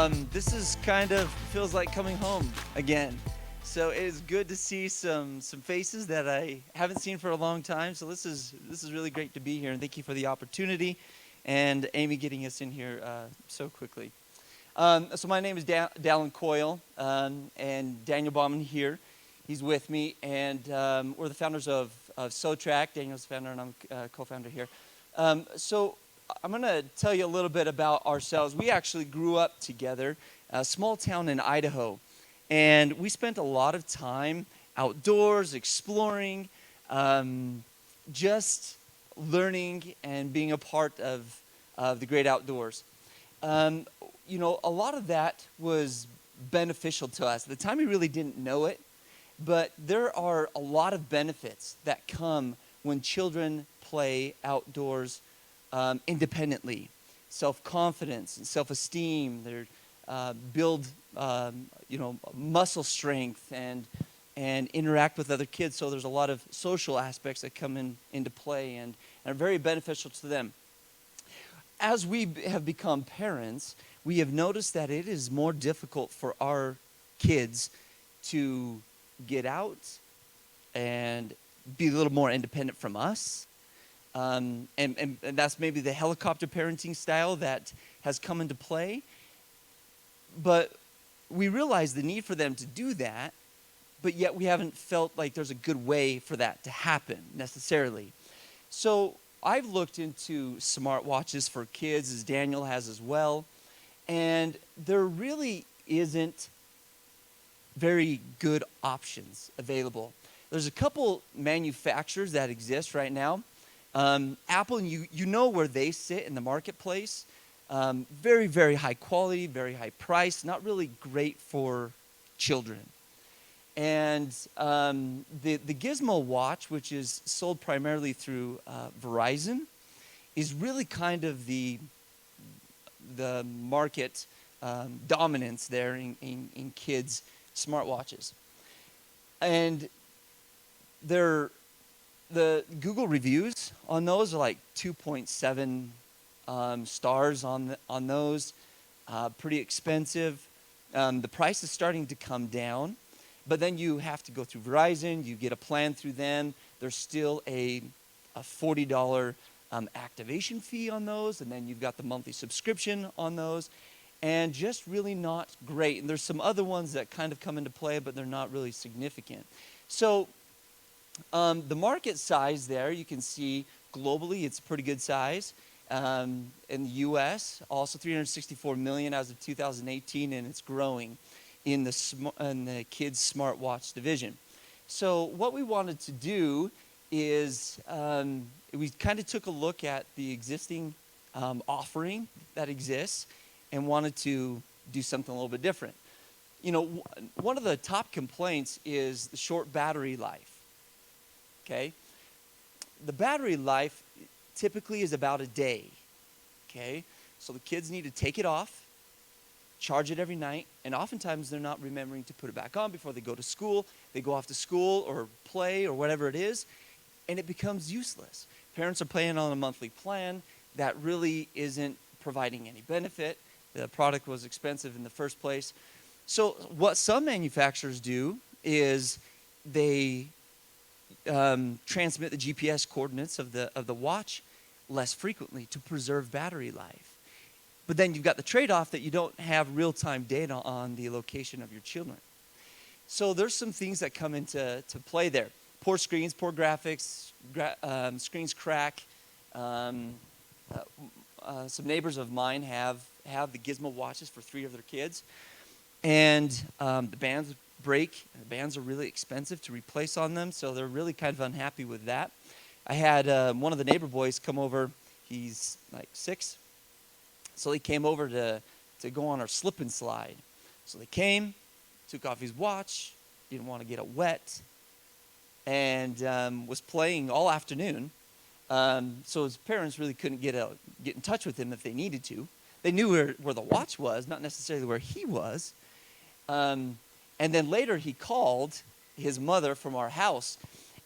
This is kind of feels like coming home again. So it is good to see some faces that I haven't seen for a long time. So this is really great to be here, and thank you for the opportunity, and Amy getting us in here so quickly. So my name is Dallin Coil, and Daniel Bauman here. He's with me, and we're the founders of SoTrack. Daniel's the founder, and I'm co-founder here. So I'm going to tell you a little bit about ourselves. We actually grew up together, a small town in Idaho, and we spent a lot of time outdoors, exploring, just learning and being a part of the great outdoors. You know, a lot of that was beneficial to us. At the time, we really didn't know it, but there are a lot of benefits that come when children play outdoors independently. Self-confidence and self-esteem. They build, muscle strength and interact with other kids. So there's a lot of social aspects that come into play and are very beneficial to them. As we have become parents, we have noticed that it is more difficult for our kids to get out and be a little more independent from us. And that's maybe the helicopter parenting style that has come into play. But we realize the need for them to do that, but yet we haven't felt like there's a good way for that to happen necessarily. So I've looked into smartwatches for kids, as Daniel has as well, and there really isn't very good options available. There's a couple manufacturers that exist right now. Apple, you know where they sit in the marketplace. Very, very high quality, very high price, not really great for children. And the Gizmo watch, which is sold primarily through Verizon, is really kind of the market dominance there in kids' smartwatches. And the Google reviews on those are like 2.7 stars on those. Pretty expensive. The price is starting to come down, but then you have to go through Verizon. You get a plan through them. There's still a $40 activation fee on those, and then you've got the monthly subscription on those, and just really not great. And there's some other ones that kind of come into play, but they're not really significant. So the market size there, you can see globally, it's a pretty good size. In the U.S., also 364 million as of 2018, and it's growing in the kids' smartwatch division. So what we wanted to do is we kind of took a look at the existing offering that exists and wanted to do something a little bit different. You know, one of the top complaints is the short battery life. Okay, the battery life typically is about a day. Okay, so the kids need to take it off, charge it every night, and oftentimes they're not remembering to put it back on before they go to school. They go off to school or play or whatever it is, and it becomes useless. Parents are paying on a monthly plan that really isn't providing any benefit. The product was expensive in the first place. So what some manufacturers do is they transmit the GPS coordinates of the watch less frequently to preserve battery life. But then you've got the trade-off that you don't have real-time data on the location of your children. So there's some things that come into play there. Poor screens, poor graphics, screens crack. Some neighbors of mine have the Gizmo watches for 3 of their kids, and the bands break. The bands are really expensive to replace on them, so they're really kind of unhappy with that. I had one of the neighbor boys come over. He's like 6, so he came over to go on our slip and slide. So they came, took off his watch, didn't want to get it wet, and was playing all afternoon. So his parents really couldn't get in touch with him if they needed to. They knew where the watch was, not necessarily where he was. And then later he called his mother from our house,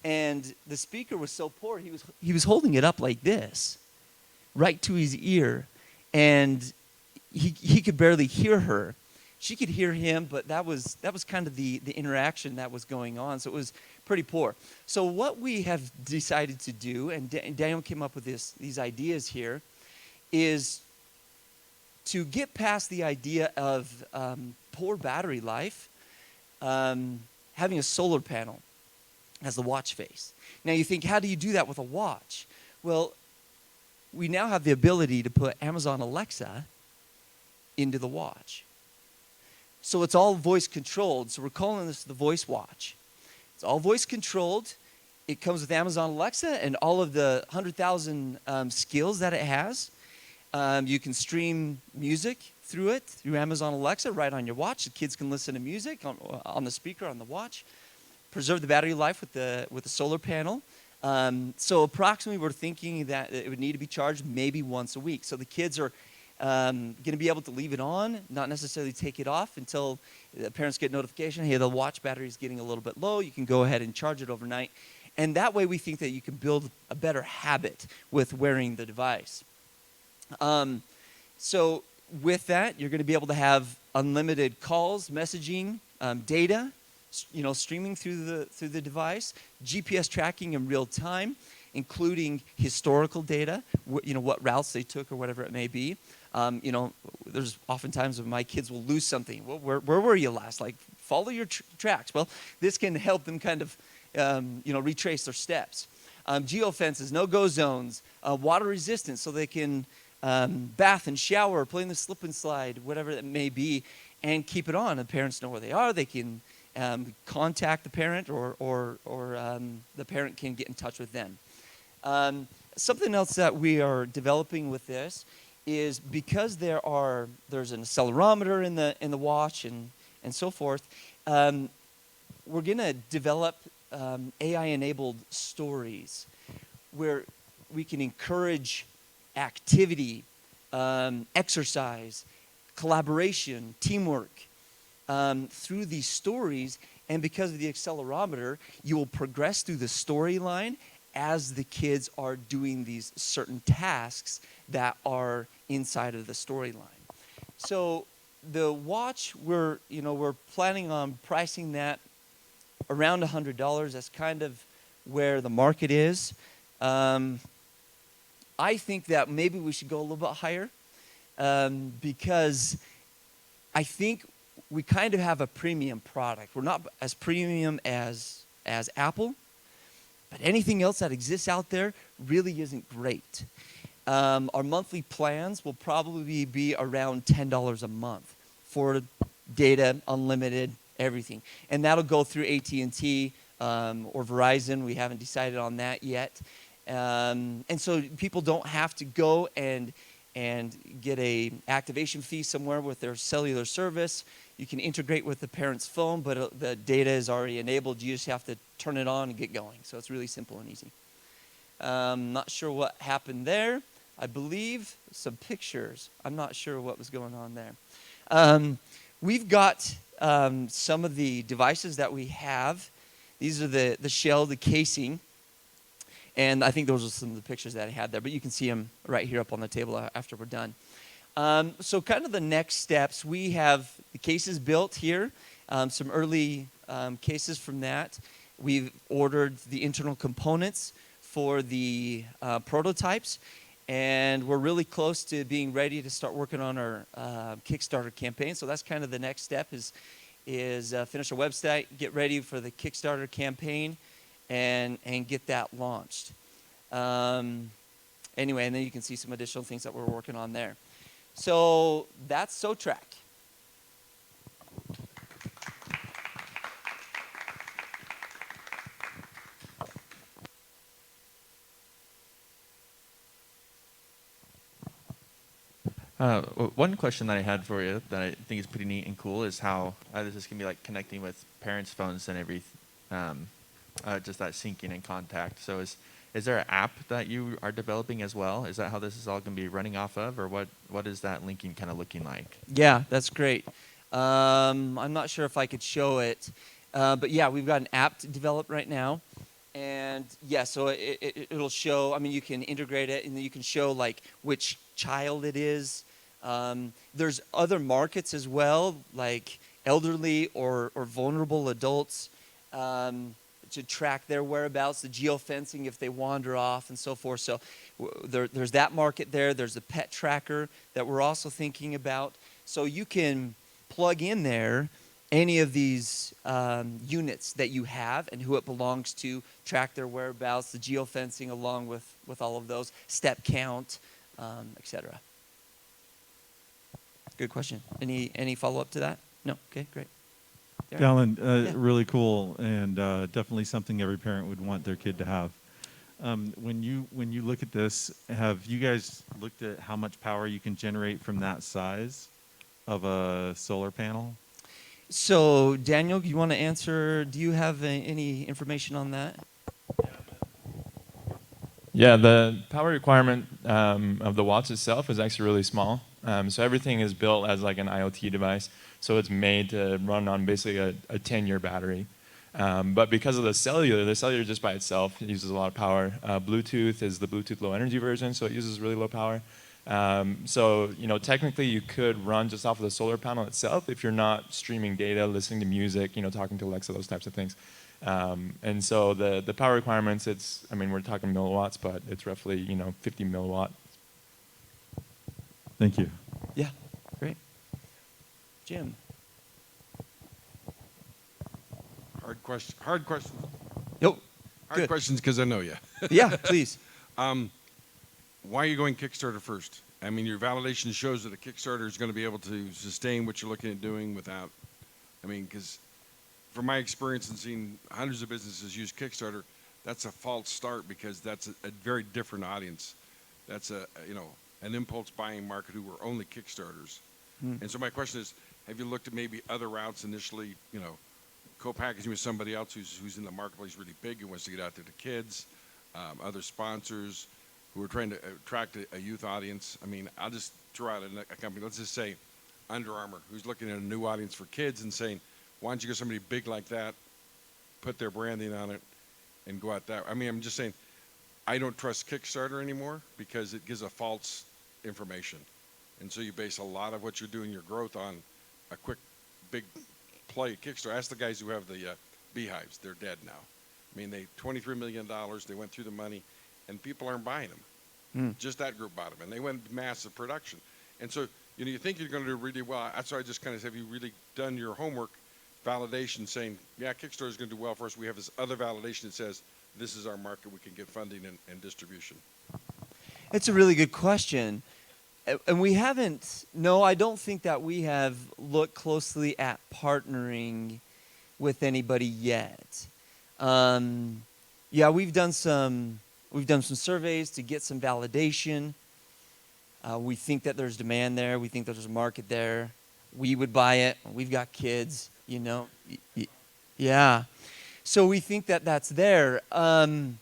and the speaker was so poor, he was holding it up like this, right to his ear, and he could barely hear her. She could hear him, but that was kind of the interaction that was going on. So it was pretty poor. So what we have decided to do, and Daniel came up with these ideas here, is to get past the idea of poor battery life, having a solar panel as the watch face. Now you think, how do you do that with a watch? Well, we now have the ability to put Amazon Alexa into the watch. So it's all voice controlled. So we're calling this the Voice Watch. It's all voice controlled. It comes with Amazon Alexa and all of the 100,000 skills that it has. You can stream music through it, through Amazon Alexa, right on your watch. The kids can listen to music on the speaker on the watch. Preserve the battery life with the solar panel. So approximately we're thinking that it would need to be charged maybe once a week. So the kids are going to be able to leave it on, not necessarily take it off until the parents get notification, hey, the watch battery is getting a little bit low. You can go ahead and charge it overnight. And that way we think that you can build a better habit with wearing the device. So with that, you're going to be able to have unlimited calls, messaging, data, streaming through the device, GPS tracking in real time, including historical data, what routes they took or whatever it may be. There's oftentimes when my kids will lose something. Well, where were you last? Like, follow your tracks. Well, this can help them kind of, retrace their steps. Geofences, no-go zones, water resistance, so they can bath and shower, play in the slip and slide, whatever it may be, and keep it on. The parents know where they are. They can contact the parent, or the parent can get in touch with them. Something else that we are developing with this is because there's an accelerometer in the watch and so forth. We're going to develop AI-enabled stories where we can encourage activity, exercise, collaboration, teamwork through these stories. And because of the accelerometer, you will progress through the storyline as the kids are doing these certain tasks that are inside of the storyline. So the watch, we're planning on pricing that around $100. That's kind of where the market is. I think that maybe we should go a little bit higher because I think we kind of have a premium product. We're not as premium as Apple, but anything else that exists out there really isn't great. Our monthly plans will probably be around $10 a month for data, unlimited, everything. And that'll go through AT&T or Verizon. We haven't decided on that yet. And so people don't have to go and get a activation fee somewhere with their cellular service. You can integrate with the parent's phone, but the data is already enabled. You just have to turn it on and get going. So it's really simple and easy. Not sure what happened there. I believe some pictures. I'm not sure what was going on there. We've got some of the devices that we have. These are the shell, the casing. And I think those are some of the pictures that I had there. But you can see them right here up on the table after we're done. So kind of the next steps, we have the cases built here, some early cases from that. We've ordered the internal components for the prototypes, and we're really close to being ready to start working on our Kickstarter campaign. So that's kind of the next step is finish our website, get ready for the Kickstarter campaign, and get that launched. Anyway, and then you can see some additional things that we're working on there. So that's SoTrack. One question that I had for you that I think is pretty neat and cool is how this is going to be like connecting with parents' phones and just that syncing and contact. So is there an app that you are developing as well? Is that how this is all going to be running off of, or what is that linking kind of looking like? Yeah, that's great. I'm not sure if I could show it, but yeah, we've got an app developed right now. And yeah, so it'll show, I mean, you can integrate it, and then you can show like which child it is, There's other markets as well, like elderly or vulnerable adults, to track their whereabouts, the geofencing if they wander off and so forth. So there's that market there. There's a pet tracker that we're also thinking about. So you can plug in there any of these units that you have and who it belongs to, track their whereabouts, the geofencing along with all of those, step count, etc. Good question. Any follow-up to that? No? Okay, great. Dallin, Yeah. really cool, and definitely something every parent would want their kid to have. When you look at this, have you guys looked at how much power you can generate from that size of a solar panel? So, Daniel, you want to answer? Do you have any information on that? Yeah, the power requirement of the watch itself is actually really small. So everything is built as like an IoT device. So it's made to run on basically a 10-year battery. But because of the cellular just by itself uses a lot of power. Bluetooth is the Bluetooth low energy version, so it uses really low power. So technically you could run just off of the solar panel itself if you're not streaming data, listening to music, talking to Alexa, those types of things. And so the power requirements, we're talking milliwatts, but it's roughly 50 milliwatt. Thank you. Yeah, great. Jim. Hard question. Hard questions. Yep. Hard Good. questions because I know you. Yeah, please. Why are you going Kickstarter first? I mean, your validation shows that a Kickstarter is going to be able to sustain what you're looking at doing without. Because from my experience and seeing hundreds of businesses use Kickstarter, that's a false start because that's a very different audience. That's an impulse buying market who are only Kickstarters. And so my question is, have you looked at maybe other routes initially, co-packaging with somebody else who's in the marketplace really big and wants to get out there to kids, other sponsors who are trying to attract a youth audience? I'll just throw out a company, let's just say Under Armour, who's looking at a new audience for kids and saying, why don't you get somebody big like that, put their branding on it, and go out that way? I'm just saying, I don't trust Kickstarter anymore because it gives a false information. And so you base a lot of what you're doing, your growth, on a quick, big play Kickstarter. Ask the guys who have the beehives. They're dead now. They $23 million. They went through the money, and people aren't buying them. Just that group bought them, and they went massive production. And so you think you're going to do really well. That's why I just kind of have you really done your homework, validation, saying, yeah, Kickstarter is going to do well for us. We have this other validation that says this is our market. We can get funding and distribution. It's a really good question. And we haven't, no, I don't think that we have looked closely at partnering with anybody yet. Yeah, we've done some surveys to get some validation. We think that there's demand there. We think that there's a market there. We would buy it. We've got kids, Yeah. So we think that that's there. And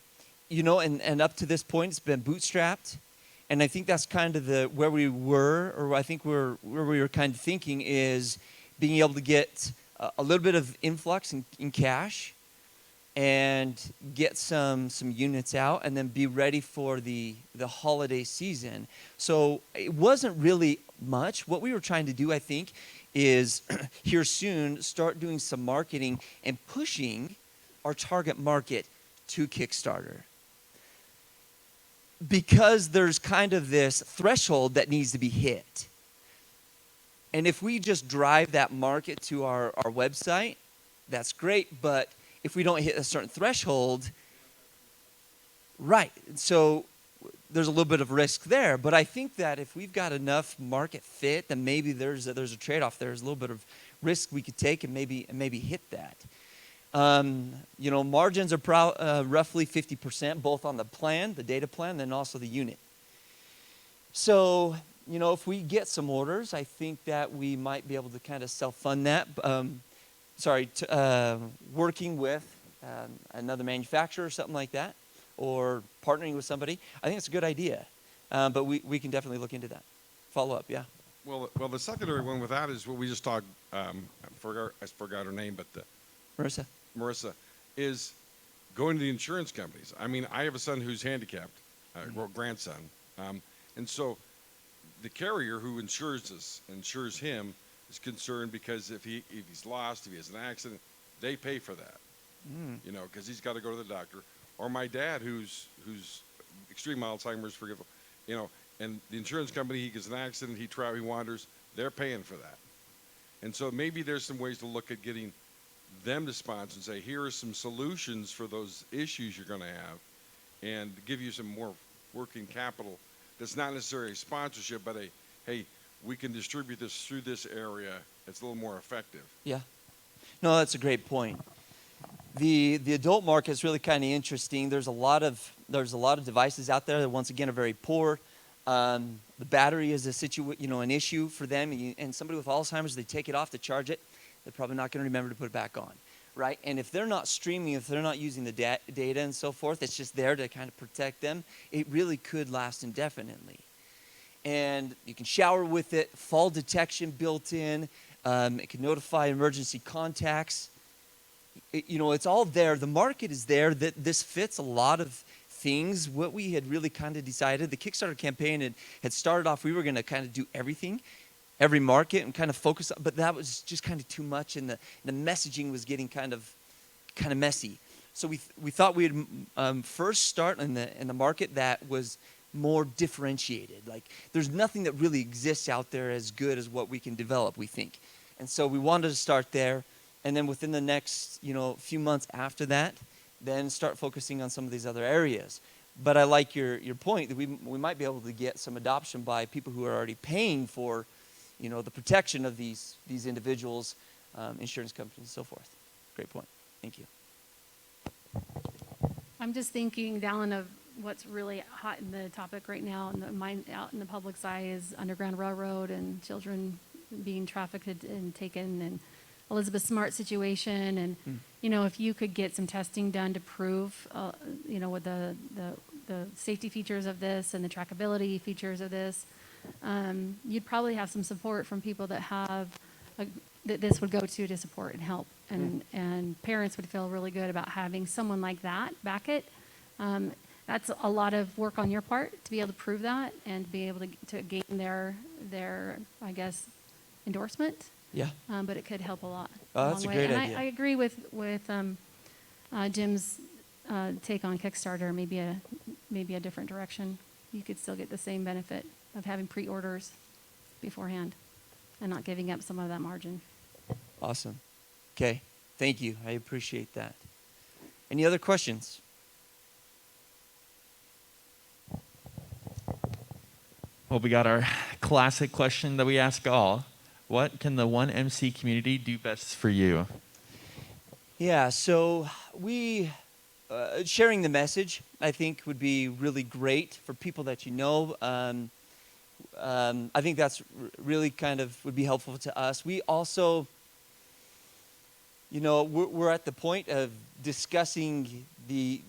up to this point, it's been bootstrapped. And I think that's kind of where we were, or I think where we were kind of thinking is being able to get a little bit of influx in cash and get some units out and then be ready for the holiday season. So it wasn't really much. What we were trying to do, I think, is here soon start doing some marketing and pushing our target market to Kickstarter. Because there's kind of this threshold that needs to be hit. And if we just drive that market to our website, that's great. But if we don't hit a certain threshold, right. So there's a little bit of risk there. But I think that if we've got enough market fit, then maybe there's a trade-off. There's a little bit of risk we could take and maybe hit that. Margins are roughly 50%, both on the plan, the data plan, and also the unit. So, if we get some orders, I think that we might be able to kind of self-fund that. Working with another manufacturer or something like that, or partnering with somebody. I think it's a good idea, but we can definitely look into that. Follow up, yeah. Well, the secondary one with that is what we just talked. I forgot her name, but Marissa, is going to the insurance companies. I have a son who's handicapped, grandson, and so the carrier who insures him is concerned because if he's lost, if he has an accident, they pay for that. You know, because he's got to go to the doctor. Or my dad, who's extreme Alzheimer's, forgetful, you know, and the insurance company, he gets an accident, he wanders, they're paying for that. And so maybe there's some ways to look at getting them to sponsor and say, here are some solutions for those issues you're going to have, and give you some more working capital that's not necessarily a sponsorship, but hey, we can distribute this through this area. It's a little more effective. Yeah. No, that's a great point. The adult market is really kind of interesting. There's a lot of devices out there that once again are very poor. The battery is an issue for them. And somebody with Alzheimer's, they take it off to charge it. They're probably not going to remember to put it back on, right? And if they're not streaming, if they're not using the data and so forth, it's just there to kind of protect them. It really could last indefinitely. And you can shower with it, fall detection built in. It can notify emergency contacts. It's all there. The market is there. That this fits a lot of things. What we had really kind of decided, the Kickstarter campaign had started off, we were going to kind of do everything, every market, and kind of focus, but that was just kind of too much, and the messaging was getting kind of messy. So we thought we'd first start in the market that was more differentiated. Like, there's nothing that really exists out there as good as what we can develop, we think. And so we wanted to start there, and then within the next few months after that, then start focusing on some of these other areas. But I like your point that we might be able to get some adoption by people who are already paying for the protection of these individuals, insurance companies, and so forth. Great point. Thank you. I'm just thinking, Dallin, of what's really hot in the topic right now, and out in the public's eye is Underground Railroad and children being trafficked and taken, and Elizabeth Smart situation, and if you could get some testing done to prove, with the safety features of this and the trackability features of this, you'd probably have some support from people that that this would go to support and help, and parents would feel really good about having someone like that back it. That's a lot of work on your part to be able to prove that and be able to gain their I guess endorsement. Yeah. But it could help a lot. Oh, that's a great idea. I agree with Jim's take on Kickstarter. Maybe a different direction. You could still get the same benefit of having pre-orders beforehand and not giving up some of that margin. Awesome. Okay. Thank you. I appreciate that. Any other questions? Well, we got our classic question that we ask all. What can the 1MC community do best for you? Yeah, so we, sharing the message, I think, would be really great for people that you know. I think that's really kind of would be helpful to us. We also, we're at the point of discussing we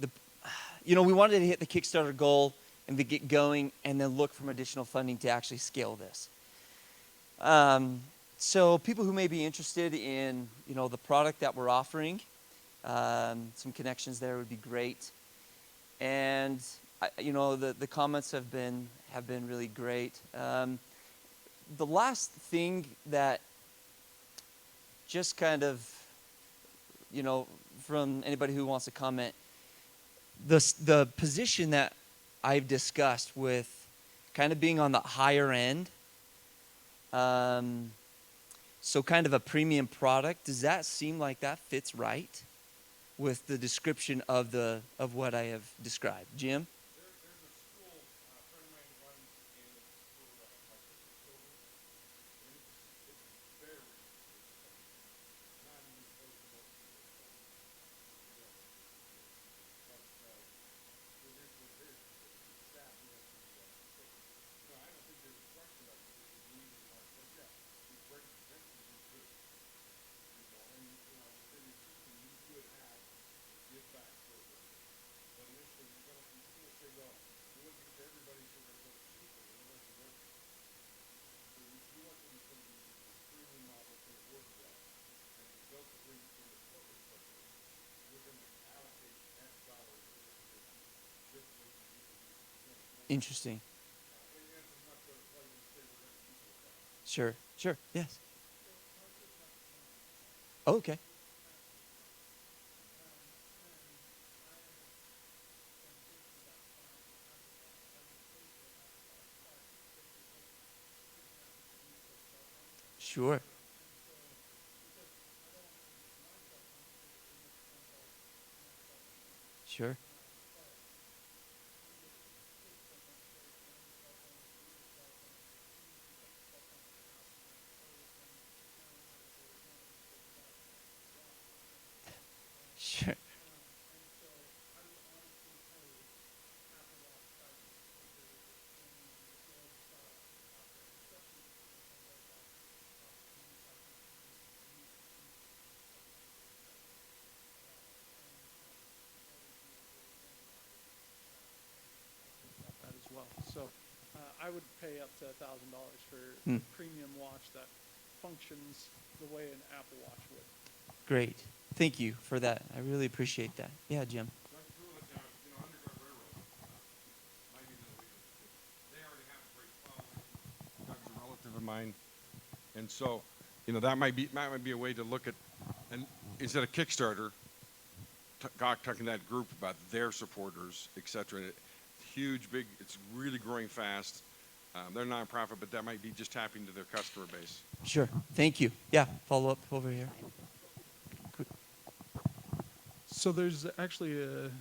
wanted to hit the Kickstarter goal and to get going and then look for additional funding to actually scale this. So people who may be interested in, the product that we're offering, some connections there would be great. And, the comments have been really great. The last thing that just kind of, from anybody who wants to comment, the position that I've discussed with kind of being on the higher end, so kind of a premium product, does that seem like that fits right with the description of what I have described? Jim? There's a school, a friend of mine runs in for October, and it's very expensive. Not even close to what people are there's staff and I don't think there's a question about it. We need to mark, but yeah, it's very expensive and good. And within your system, you could have a give back program. But initially, you're going to say, well, we want to get to everybody so they're going to cheaper. And it doesn't work. So you want them to come to the streaming model to work well. And if you don't bring it in the corporate structure, we're going to allocate X dollars to this way to use it. Interesting. And it's not going to play and say, Sure. Sure. Yes. Okay. Sure. Sure. Sure. that as well. So I would pay up to $1,000 for Hmm. a premium watch that functions the way an Apple Watch would. Great. Thank you for that. I really appreciate that. Yeah, Jim. So I can tool it, Underground Railroad, might be another way they already have a great following. Doug's a relative of mine. And so, that might be a way to look at, and instead of Kickstarter, talking to that group about their supporters, et cetera. Huge, big, it's really growing fast. They're nonprofit, but that might be just tapping to their customer base. Sure. Thank you. Yeah. Follow up over here. So there's actually a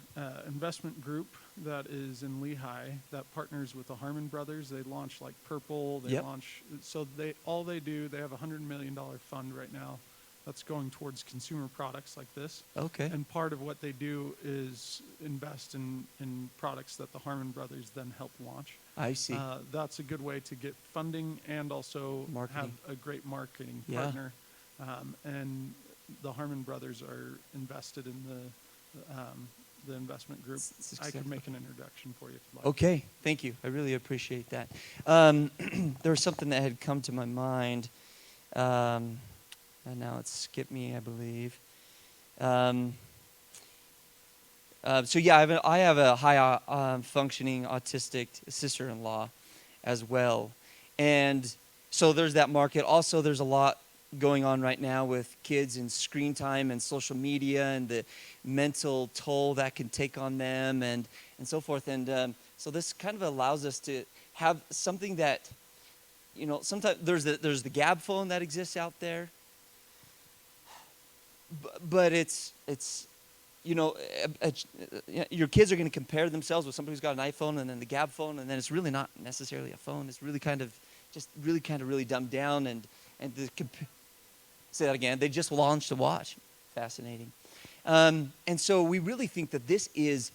investment group that is in Lehigh that partners with the Harmon Brothers. They launch like Purple. They Yep. launch. So they have a $100 million fund right now that's going towards consumer products like this. Okay. And part of what they do is invest in products that the Harmon Brothers then help launch. I see. That's a good way to get funding and also Marketing. have a great marketing Yeah. partner. And the Harmon Brothers are invested in the investment group. I could make an introduction for you if you'd like. Okay. Thank you. I really appreciate that. There was something that had come to my mind, and now it's skipped me, I believe. So yeah, I have a high functioning autistic sister-in-law as well, and so there's that market. Also, there's a lot going on right now with kids and screen time and social media and the mental toll that can take on them and so forth. And so this kind of allows us to have something that, sometimes there's the Gab phone that exists out there, but it's your kids are going to compare themselves with somebody who's got an iPhone and then the Gab phone, and then it's really not necessarily a phone. It's really kind of really dumbed down and say that again. They just launched a watch. Fascinating. And so we really think that this is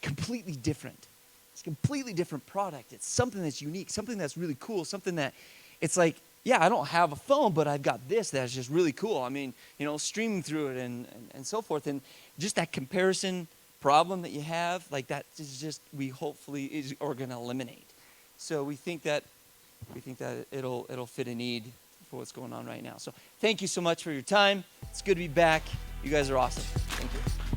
completely different. It's a completely different product. It's something that's unique, something that's really cool, something that it's like, yeah, I don't have a phone, but I've got this that's just really cool. I mean, streaming through it and so forth. And just that comparison problem that you have, like that is just, we hopefully are going to eliminate. So we think that it'll fit a need for what's going on right now. So thank you so much for your time. It's good to be back. You guys are awesome. Thank you.